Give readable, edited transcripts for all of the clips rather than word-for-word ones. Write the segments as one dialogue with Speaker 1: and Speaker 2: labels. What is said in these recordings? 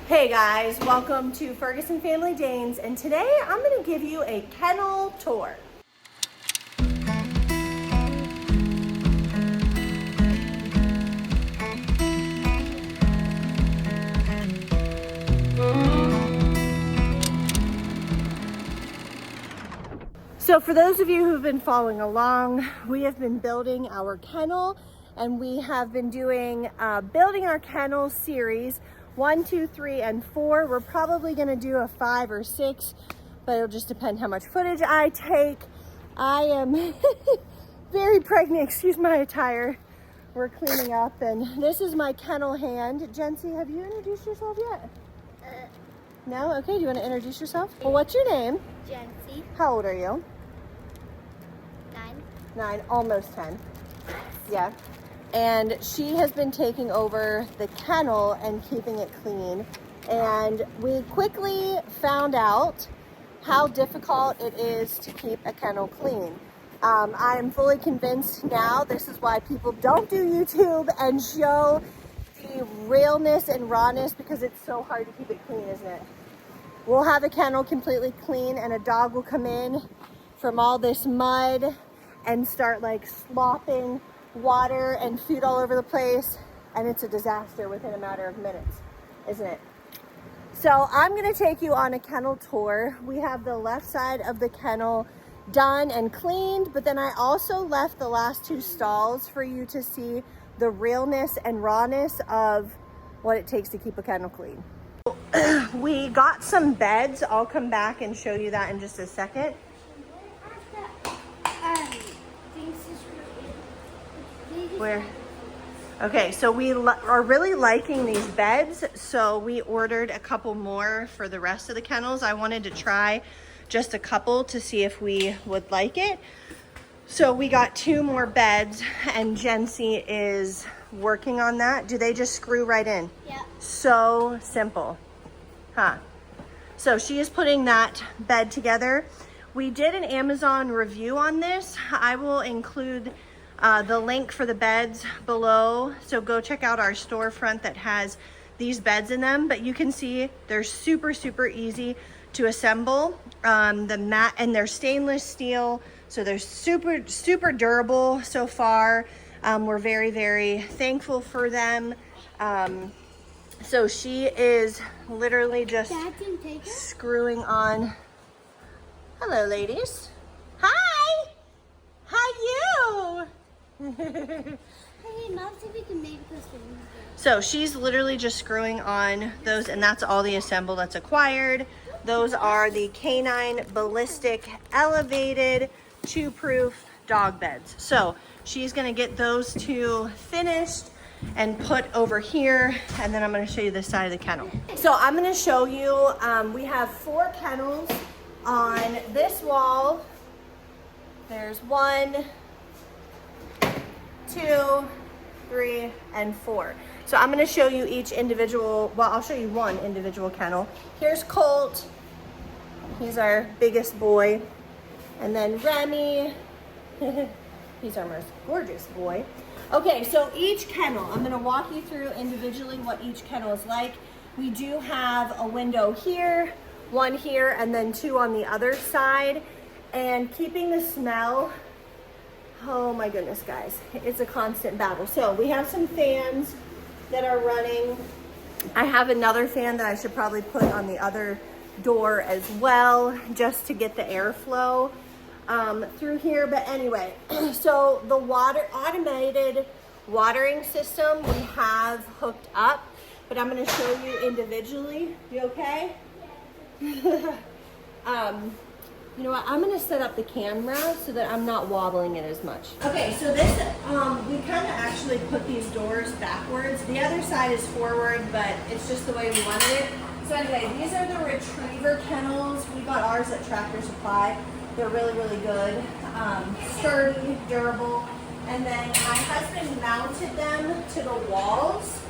Speaker 1: Hey guys, welcome to Ferguson Family Danes, and today I'm going to give you a kennel tour. So for those of you who've been following along, we have been building our kennel, and we have been doing building our kennel series 1, 2, 3, and 4. We're probably going to do a 5 or 6, but it'll just depend how much footage I take. I am very pregnant, excuse my attire. We're cleaning up, and this is my kennel hand. Jency, have you introduced yourself yet? No? Okay, do you want to introduce yourself? Well, what's your name?
Speaker 2: Jency.
Speaker 1: How old are you?
Speaker 2: 9.
Speaker 1: 9, almost 10. Yeah. And she has been taking over the kennel and keeping it clean. And we quickly found out how difficult it is to keep a kennel clean. I am fully convinced now this is why people don't do YouTube and show the realness and rawness, because it's so hard to keep it clean, isn't it? We'll have a kennel completely clean and a dog will come in from all this mud and start like slopping water and food all over the place, and it's a disaster within a matter of minutes, isn't it? So I'm going to take you on a kennel tour. We have the left side of the kennel done and cleaned, but then I also left the last 2 stalls for you to see the realness and rawness of what it takes to keep a kennel clean. We got some beds. I'll come back and show you that in just a second. Where? Okay, so we are really liking these beds, so we ordered a couple more for the rest of the kennels. I wanted to try just a couple to see if we would like it. So we got 2 more beds, and Jency is working on that. Do they just screw right in?
Speaker 2: Yeah.
Speaker 1: So simple, huh? So she is putting that bed together. We did an Amazon review on this. I will include the link for the beds below, so go check out our storefront that has these beds in them. But you can see they're super easy to assemble. The mat, and they're stainless steel, so they're super durable so far. We're very thankful for them. So she is literally just screwing on. Hello ladies. Hi. How you?
Speaker 2: Hey, Mom said we can make this one.
Speaker 1: So she's literally just screwing on those, and that's all the assemble that's acquired. Those are the canine ballistic elevated chew-proof dog beds. So she's gonna get those 2 finished and put over here, and then I'm gonna show you this side of the kennel. So I'm gonna show you, we have 4 kennels on this wall. There's 1, 2, 3, and 4. So I'm going to show you each individual, well, I'll show you one individual kennel. Here's Colt. He's our biggest boy. And then Remy. He's our most gorgeous boy. Okay, so each kennel, I'm going to walk you through individually what each kennel is like. We do have a window here, 1 here, and then 2 on the other side. And keeping the smell, oh my goodness guys, it's a constant battle. So we have some fans that are running. I have another fan that I should probably put on the other door as well, just to get the airflow through here. But anyway, so the automated watering system we have hooked up, but I'm going to show you individually. You okay? You know what, I'm gonna set up the camera so that I'm not wobbling it as much. Okay, so this, we kind of actually put these doors backwards. The other side is forward, but it's just the way we wanted it. So anyway, these are the retriever kennels. We got ours at Tractor Supply. They're really good. Sturdy, durable. And then my husband mounted them to the walls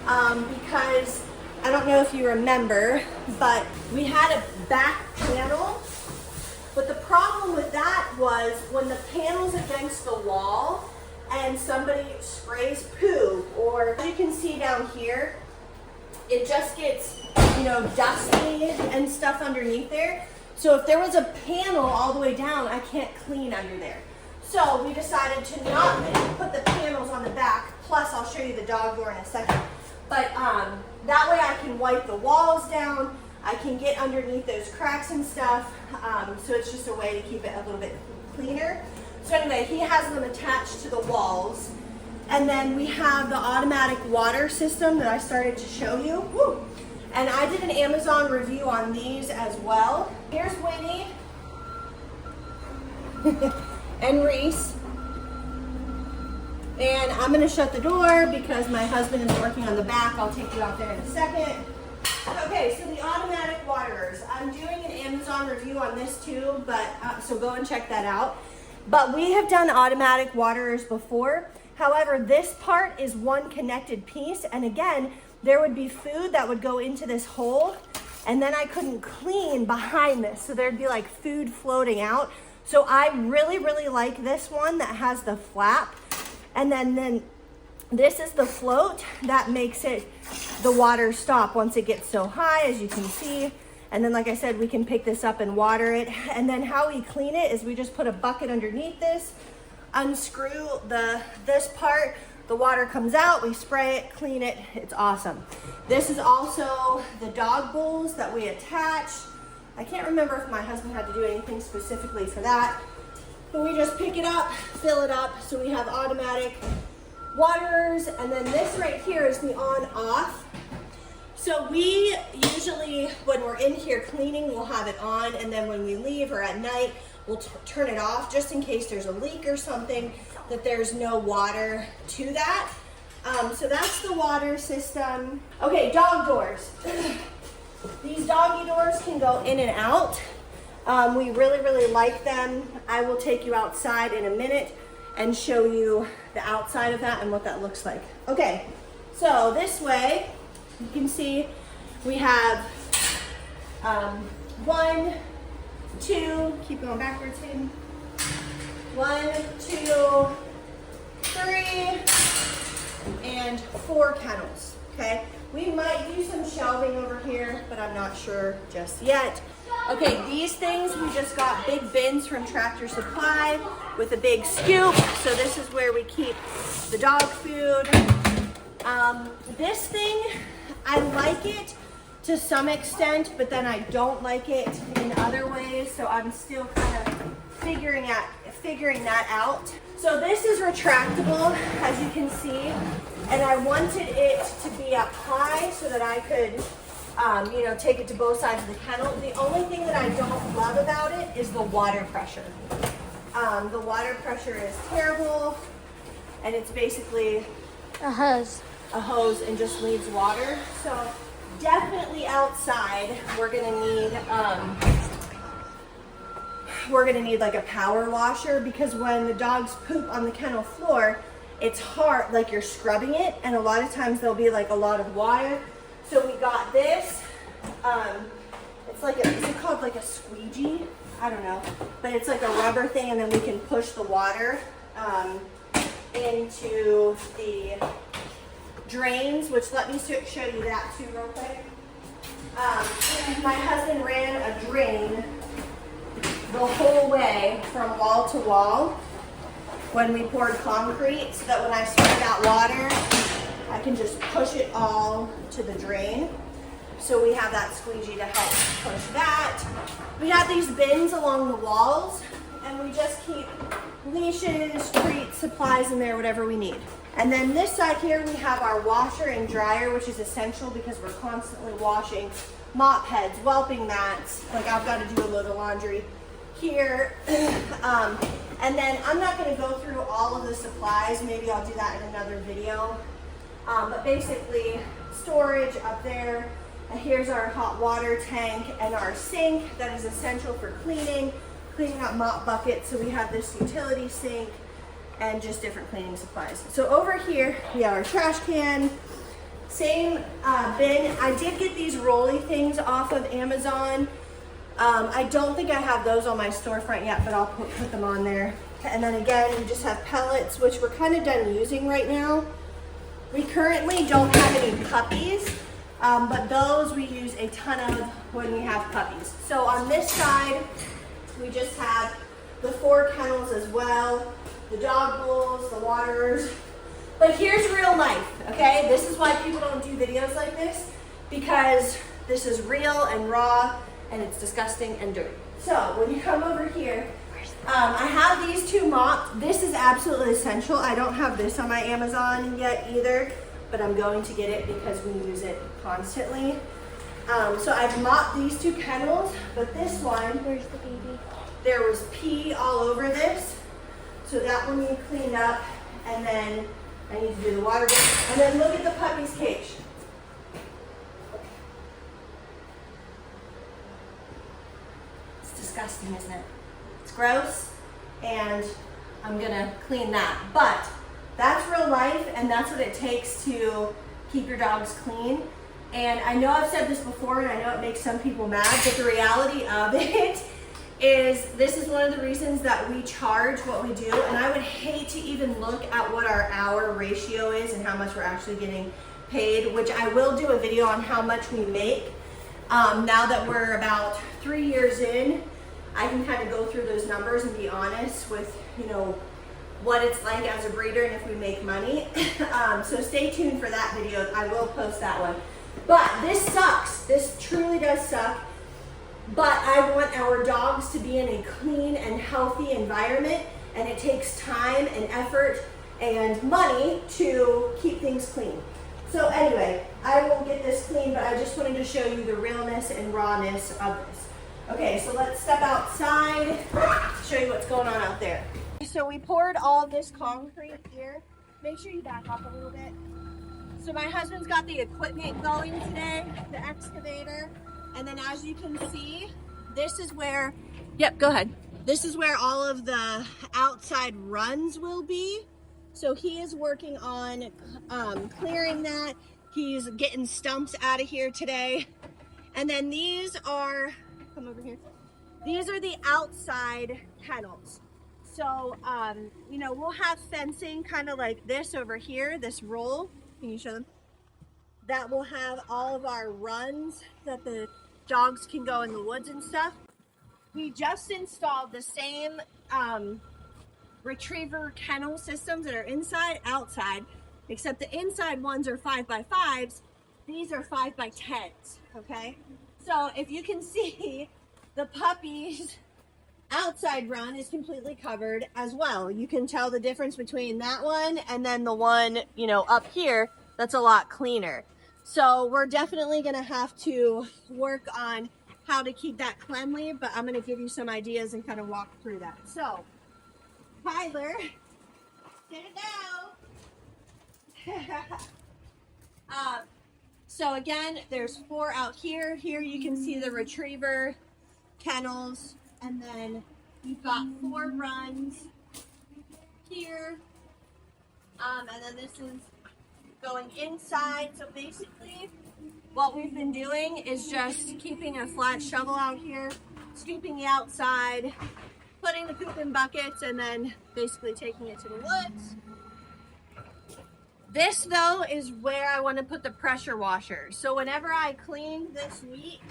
Speaker 1: because, I don't know if you remember, but we had a back panel. But the problem with that was when the panel's against the wall and somebody sprays poo, or as you can see down here, it just gets, you know, dusty and stuff underneath there. So if there was a panel all the way down, I can't clean under there. So we decided to not put the panels on the back. Plus, I'll show you the dog door in a second. But that way I can wipe the walls down. I can get underneath those cracks and stuff. So it's just a way to keep it a little bit cleaner. So anyway, he has them attached to the walls. And then we have the automatic water system that I started to show you. Woo! And I did an Amazon review on these as well. Here's Winnie and Reese. And I'm gonna shut the door because my husband is working on the back. I'll take you out there in a second. Okay, so the automatic waterers. I'm doing an Amazon review on this too, but so go and check that out. But we have done automatic waterers before. However, this part is one connected piece. And again, there would be food that would go into this hole and then I couldn't clean behind this. So there'd be like food floating out. So I really, really like this one that has the flap. And then this is the float that makes it, the water stop once it gets so high, as you can see. And then, like I said, we can pick this up and water it. And then how we clean it is we just put a bucket underneath this, unscrew this part, the water comes out, we spray it, clean it, it's awesome. This is also the dog bowls that we attached. I can't remember if my husband had to do anything specifically for that, but we just pick it up, fill it up, so we have automatic waterers. And then this right here is the on-off. So we usually, when we're in here cleaning, we'll have it on, and then when we leave or at night, we'll turn it off just in case there's a leak or something, that there's no water to that. So that's the water system. Okay, dog doors. These doggy doors can go in and out. We really, really like them. I will take you outside in a minute and show you the outside of that and what that looks like. Okay, so this way, you can see we have 1, 2, keep going backwards, Hayden. 1, 2, 3, and 4 kennels, okay? We might do some shelving over here, but I'm not sure just yet. Okay, these things, we just got big bins from Tractor Supply with a big scoop. So this is where we keep the dog food. This thing, I like it to some extent, but then I don't like it in other ways. So I'm still kind of figuring that out. So this is retractable, as you can see, and I wanted it to be up high so that I could you know, take it to both sides of the kennel. The only thing that I don't love about it is the water pressure. The water pressure is terrible, and it's basically
Speaker 2: a hose
Speaker 1: and just leaves water. So definitely outside, we're gonna need like a power washer, because when the dogs poop on the kennel floor, it's hard, like you're scrubbing it, and a lot of times there'll be like a lot of water. So we got this, it's like is it called like a squeegee? I don't know, but it's like a rubber thing, and then we can push the water into the drains, which let me show you that too real quick. My husband ran a drain the whole way from wall to wall when we poured concrete, so that when I spray that water, I can just push it all to the drain. So we have that squeegee to help push that. We have these bins along the walls, and we just keep leashes, treats, supplies in there, whatever we need. And then this side here, we have our washer and dryer, which is essential because we're constantly washing mop heads, whelping mats. Like I've got to do a load of laundry here. And then I'm not going to go through all of the supplies. Maybe I'll do that in another video. But basically, storage up there. And here's our hot water tank and our sink that is essential for cleaning up mop buckets. So we have this utility sink and just different cleaning supplies. So over here, we have our trash can. Same bin. I did get these rolly things off of Amazon. I don't think I have those on my storefront yet, but I'll put them on there. And then again, we just have pellets, which we're kind of done using right now. We currently don't have any puppies, But those we use a ton of when we have puppies. So on this side, we just have the 4 kennels as well, the dog bowls, the waterers. But here's real life, okay? This is why people don't do videos like this, because this is real and raw, and it's disgusting and dirty. So when you come over here, I have these 2 mops. This is absolutely essential. I don't have this on my Amazon yet either, but I'm going to get it because we use it constantly. So I've mopped these 2 kennels, but this one,
Speaker 2: Where's the baby?
Speaker 1: there was pee all over this. So that one we cleaned up, and then I need to do the water bowl. And then look at the puppy's cage. It's disgusting, isn't it? It's gross, and I'm gonna clean that. But that's real life, and that's what it takes to keep your dogs clean. And I know I've said this before, and I know it makes some people mad, but the reality of it is this is one of the reasons that we charge what we do. And I would hate to even look at what our hour ratio is and how much we're actually getting paid, which I will do a video on how much we make. Now that we're about 3 years in, I can kind of go through those numbers and be honest with, you know, what it's like as a breeder and if we make money. So stay tuned for that video. I will post that one. But this sucks. This truly does suck. But I want our dogs to be in a clean and healthy environment, and it takes time and effort and money to keep things clean. So anyway, I will get this clean, but I just wanted to show you the realness and rawness of this. Okay, so let's step outside, show you what's going on out there. So we poured all this concrete here. Make sure you back up a little bit. So my husband's got the equipment going today, the excavator. And then as you can see, this is where, yep, go ahead. This is where all of the outside runs will be. So he is working on clearing that. He's getting stumps out of here today. And then these are, come over here. These are the outside kennels. So, you know, we'll have fencing kind of like this over here, this roll. Can you show them? That will have all of our runs that the dogs can go in the woods and stuff. We just installed the same retriever kennel systems that are inside, outside, except the inside ones are 5x5s. These are 5x10s, okay? So if you can see, the puppy's outside run is completely covered as well. You can tell the difference between that one and then the one, you know, up here that's a lot cleaner. So we're definitely gonna have to work on how to keep that cleanly, but I'm gonna give you some ideas and kind of walk through that. So, Tyler, sit it down. So again, there's 4 out here. Here you can see the retriever kennels, and then you've got 4 runs here, and then this is going inside. So basically what we've been doing is just keeping a flat shovel out here, scooping the outside, putting the poop in buckets, and then basically taking it to the woods. This though is where I want to put the pressure washer. So whenever I clean this week,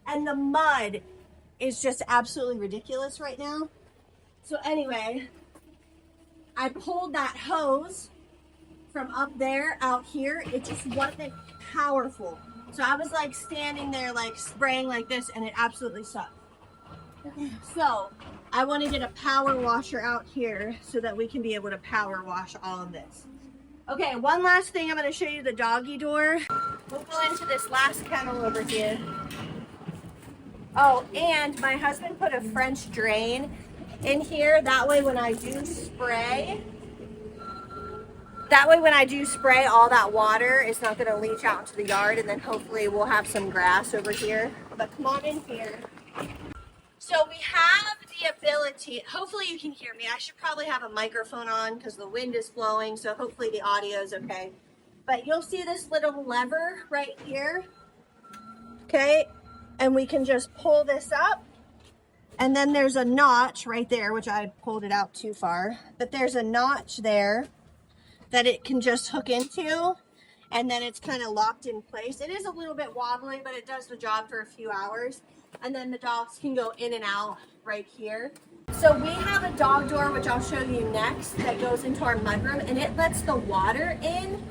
Speaker 1: and the mud is just absolutely ridiculous right now. So anyway, I pulled that hose from up there out here. It just wasn't powerful. So I was like standing there like spraying like this, and it absolutely sucked. So I want to get a power washer out here so that we can be able to power wash all of this. Okay, one last thing. I'm going to show you the doggy door. We'll go into this last kennel over here. Oh, and my husband put a French drain in here. That way when I do spray, all that water is not going to leach out into the yard, and then hopefully we'll have some grass over here. But come on in here. So we have the ability, hopefully you can hear me. I should probably have a microphone on because the wind is blowing, so hopefully the audio is okay. But you'll see this little lever right here, okay? And we can just pull this up. And then there's a notch right there, which I pulled it out too far. But there's a notch there that it can just hook into. and then it's kind of locked in place. It is a little bit wobbly, but it does the job for a few hours. And then the dogs can go in and out right here. So we have a dog door, which I'll show you next, that goes into our mudroom, and it lets the water in.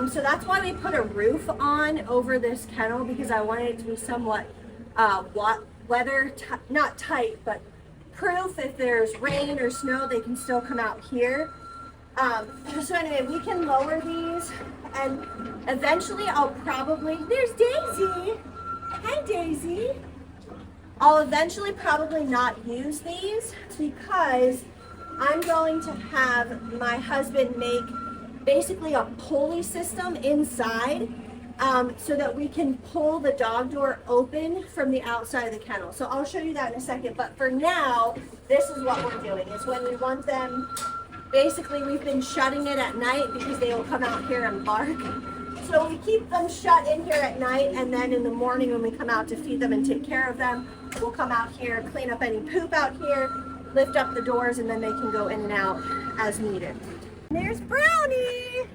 Speaker 1: So that's why we put a roof on over this kennel, because I wanted it to be somewhat weather, not tight, but proof. If there's rain or snow, they can still come out here. So anyway, we can lower these, and eventually I'll probably, there's Daisy. Hi, Daisy. I'll eventually probably not use these because I'm going to have my husband make basically a pulley system inside, so that we can pull the dog door open from the outside of the kennel. So I'll show you that in a second, but for now, this is what we're doing. Is when we want them, basically we've been shutting it at night because they will come out here and bark. So we keep them shut in here at night, and then in the morning when we come out to feed them and take care of them, we'll come out here, clean up any poop out here, lift up the doors, and then they can go in and out as needed. There's Brownie!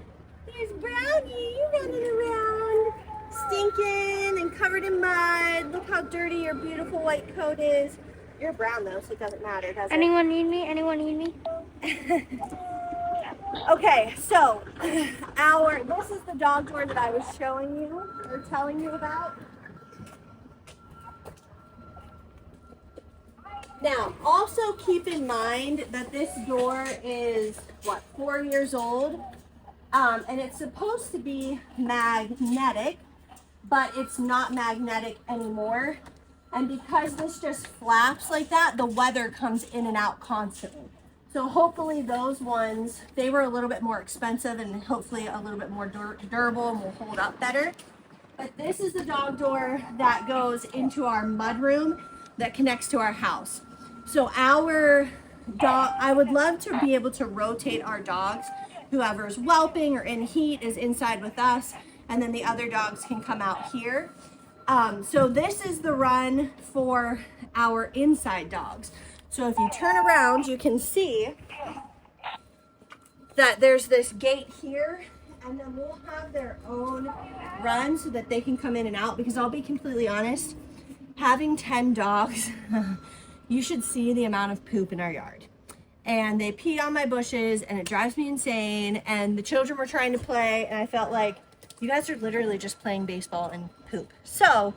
Speaker 1: There's Brownie running around, stinking and covered in mud. Look how dirty your beautiful white coat is. You're brown though, so it doesn't matter, does it?
Speaker 2: Anyone need me? Anyone need me?
Speaker 1: Okay, so this is the dog door that I was showing you or telling you about. Now, also keep in mind that this door is, 4 years old, and it's supposed to be magnetic, but it's not magnetic anymore. And because this just flaps like that, the weather comes in and out constantly. So hopefully those ones, they were a little bit more expensive and hopefully a little bit more durable and will hold up better. But this is the dog door that goes into our mudroom that connects to our house. So our dog, I would love to be able to rotate our dogs. Whoever's whelping or in heat is inside with us, and then the other dogs can come out here. So this is the run for our inside dogs. So if you turn around, you can see that there's this gate here, and then we'll have their own run so that they can come in and out, because I'll be completely honest, having 10 dogs, you should see the amount of poop in our yard. And they pee on my bushes, and it drives me insane, and the children were trying to play, and I felt like you guys are literally just playing baseball and poop. So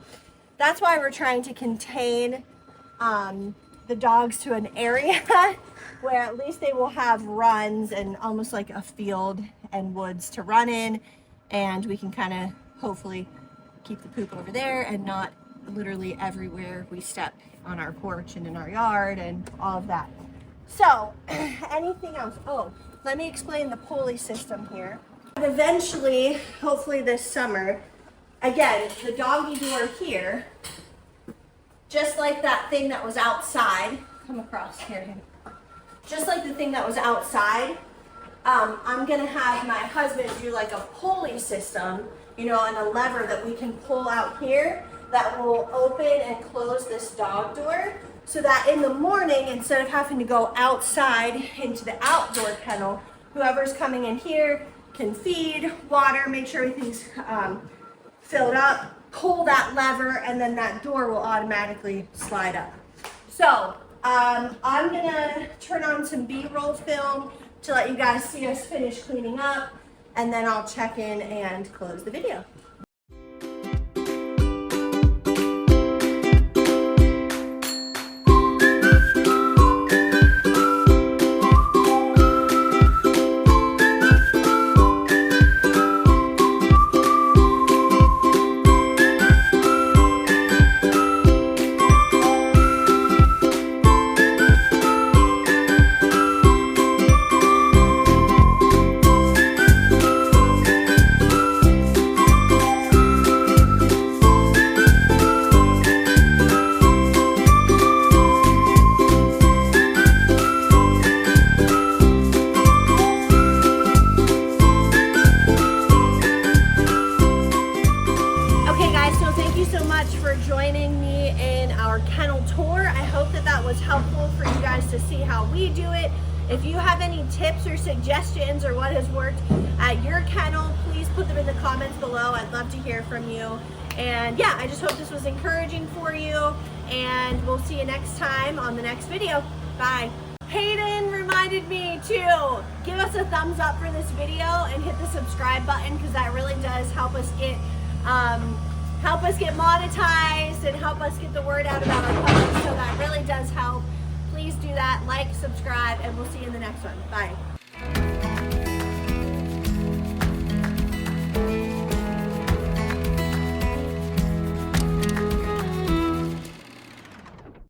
Speaker 1: that's why we're trying to contain the dogs to an area where at least they will have runs and almost like a field and woods to run in, and we can kind of hopefully keep the poop over there and not literally everywhere we step on our porch and in our yard and all of that. So anything else? Oh, let me explain the pulley system here. Eventually, hopefully this summer, again, the doggy door here, just like that thing that was outside, come across here, just like the thing that was outside, I'm gonna have my husband do like a pulley system, and a lever that we can pull out here that will open and close this dog door, so that in the morning, instead of having to go outside into the outdoor kennel, whoever's coming in here can feed, water, make sure everything's filled up, pull that lever, and then that door will automatically slide up. So I'm gonna turn on some B-roll film to let you guys see us finish cleaning up, and then I'll check in and close the video. Joining me in our kennel tour. I hope that was helpful for you guys to see how we do it If you have any tips or suggestions or what has worked at your kennel, please put them in the comments below. I'd love to hear from you. And yeah, I just hope this was encouraging for you, and we'll see you next time on the next video. Bye. Hayden reminded me to give us a thumbs up for this video and hit the subscribe button, because that really does help us get monetized and help us get the word out about our puppies. So that really does help. Please do that, like, subscribe, and we'll see you in the next one. Bye.